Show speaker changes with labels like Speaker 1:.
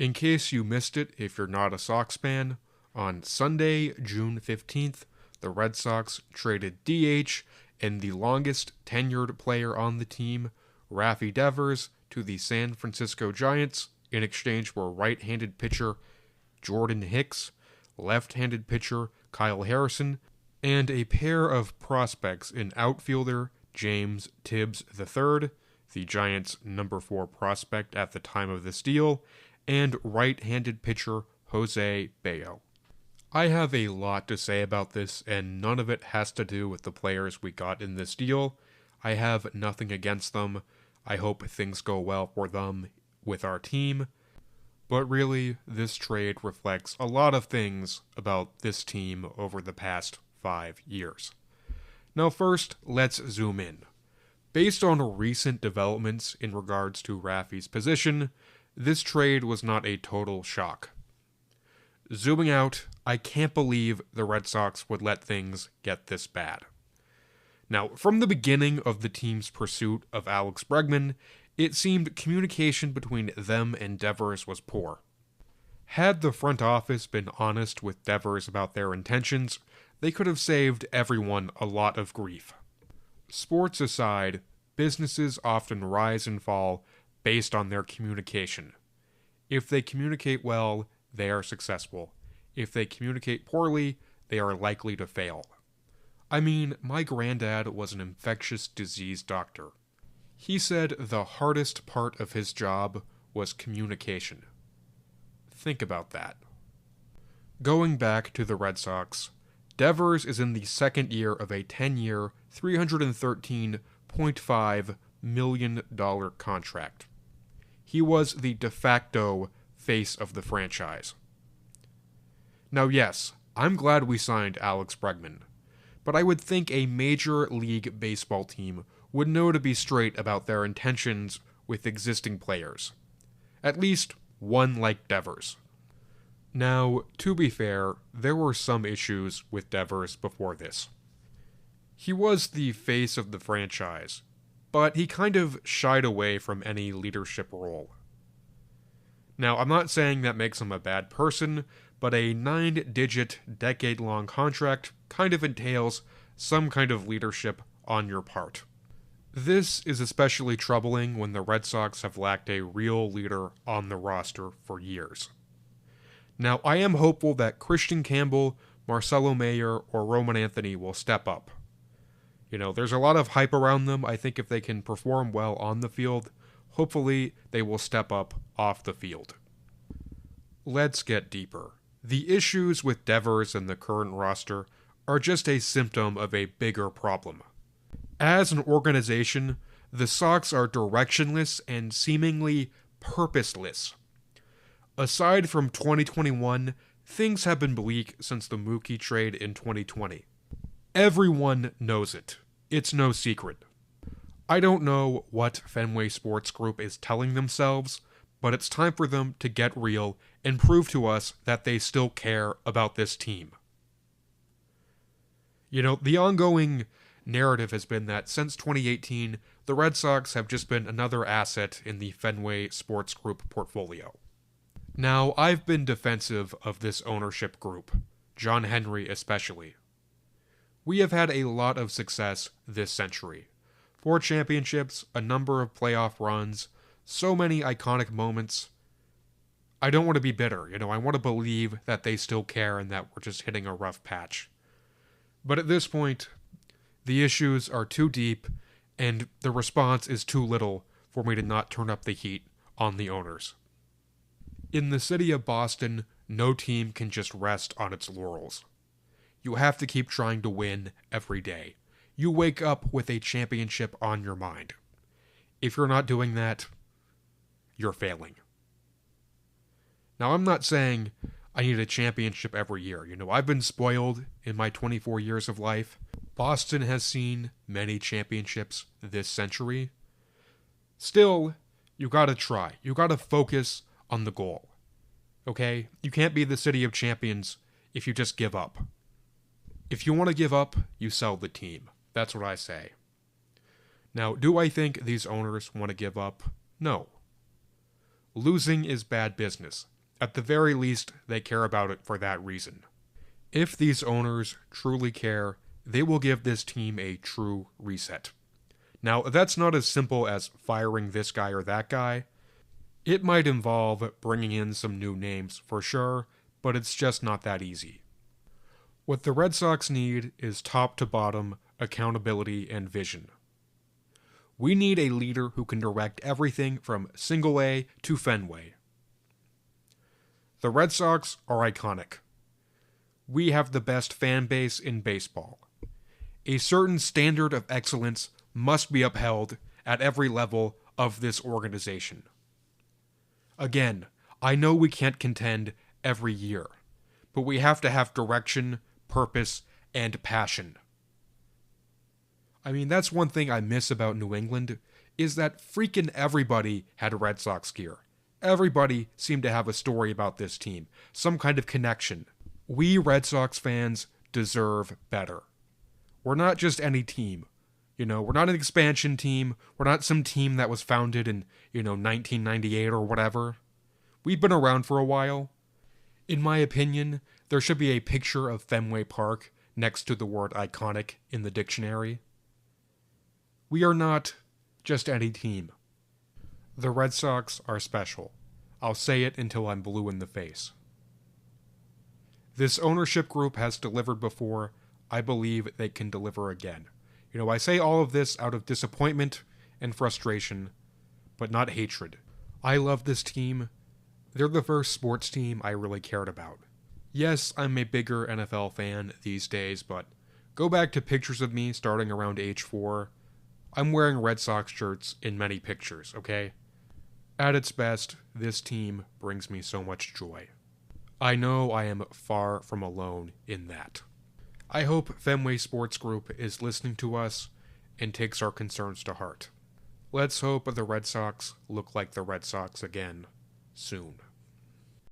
Speaker 1: In case you missed it, if you're not a Sox fan, on Sunday, June 15th, the Red Sox traded DH and the longest tenured player on the team, Raffy Devers, to the San Francisco Giants in exchange for right-handed pitcher Jordan Hicks, left-handed pitcher Kyle Harrison, and a pair of prospects in outfielder James Tibbs III, the Giants' number 4 prospect at the time of this deal, and right-handed pitcher Jose Bayo. I have a lot to say about this, and none of it has to do with the players we got in this deal. I have nothing against them. I hope things go well for them with our team. But really, this trade reflects a lot of things about this team over the past 5 years. Now first, let's zoom in. Based on recent developments in regards to Raffy's position, this trade was not a total shock. Zooming out, I can't believe the Red Sox would let things get this bad. Now, from the beginning of the team's pursuit of Alex Bregman, it seemed communication between them and Devers was poor. Had the front office been honest with Devers about their intentions, they could have saved everyone a lot of grief. Sports aside, businesses often rise and fall based on their communication. If they communicate well, they are successful. If they communicate poorly, they are likely to fail. I mean, my granddad was an infectious disease doctor. He said the hardest part of his job was communication. Think about that. Going back to the Red Sox, Devers is in the second year of a 10-year, $313.5 million contract. He was the de facto face of the franchise. Now yes, I'm glad we signed Alex Bregman, but I would think a Major League Baseball team would know to be straight about their intentions with existing players. At least one like Devers. Now, to be fair, there were some issues with Devers before this. He was the face of the franchise, but he kind of shied away from any leadership role. Now, I'm not saying that makes him a bad person, but a 9-digit, decade-long contract kind of entails some kind of leadership on your part. This is especially troubling when the Red Sox have lacked a real leader on the roster for years. Now, I am hopeful that Christian Campbell, Marcelo Mayer, or Roman Anthony will step up. There's a lot of hype around them. I think if they can perform well on the field, hopefully they will step up off the field. Let's get deeper. The issues with Devers and the current roster are just a symptom of a bigger problem. As an organization, the Sox are directionless and seemingly purposeless. Aside from 2021, things have been bleak since the Mookie trade in 2020. Everyone knows it. It's no secret. I don't know what Fenway Sports Group is telling themselves, but it's time for them to get real and prove to us that they still care about this team. The ongoing narrative has been that since 2018, the Red Sox have just been another asset in the Fenway Sports Group portfolio. Now, I've been defensive of this ownership group, John Henry especially. We have had a lot of success this century. 4 championships, a number of playoff runs, so many iconic moments. I don't want to be bitter, I want to believe that they still care and that we're just hitting a rough patch. But at this point, the issues are too deep and the response is too little for me to not turn up the heat on the owners. In the city of Boston, no team can just rest on its laurels. You have to keep trying to win every day. You wake up with a championship on your mind. If you're not doing that, you're failing. Now, I'm not saying I need a championship every year. I've been spoiled in my 24 years of life. Boston has seen many championships this century. Still, you gotta try. You gotta focus on the goal. Okay? You can't be the city of champions if you just give up. If you want to give up, you sell the team. That's what I say. Now, do I think these owners want to give up? No. losing is bad business. At the very least, they care about it for that reason. If these owners truly care, they will give this team a true reset. Now, that's not as simple as firing this guy or that guy. It might involve bringing in some new names for sure, but it's just not that easy. What the Red Sox need is top to bottom accountability and vision. We need a leader who can direct everything from Single A to Fenway. The Red Sox are iconic. We have the best fan base in baseball. A certain standard of excellence must be upheld at every level of this organization. Again, I know we can't contend every year, but we have to have direction, purpose, and passion. I mean, that's one thing I miss about New England, is that freaking everybody had Red Sox gear. Everybody seemed to have a story about this team, some kind of connection. We Red Sox fans deserve better. We're not just any team. We're not an expansion team. We're not some team that was founded in, 1998 or whatever. We've been around for a while. In my opinion, there should be a picture of Fenway Park next to the word iconic in the dictionary. We are not just any team. The Red Sox are special. I'll say it until I'm blue in the face. This ownership group has delivered before. I believe they can deliver again. I say all of this out of disappointment and frustration, but not hatred. I love this team. They're the first sports team I really cared about. Yes, I'm a bigger NFL fan these days, but go back to pictures of me starting around age 4. I'm wearing Red Sox shirts in many pictures, okay? At its best, this team brings me so much joy. I know I am far from alone in that. I hope Fenway Sports Group is listening to us and takes our concerns to heart. Let's hope the Red Sox look like the Red Sox again soon.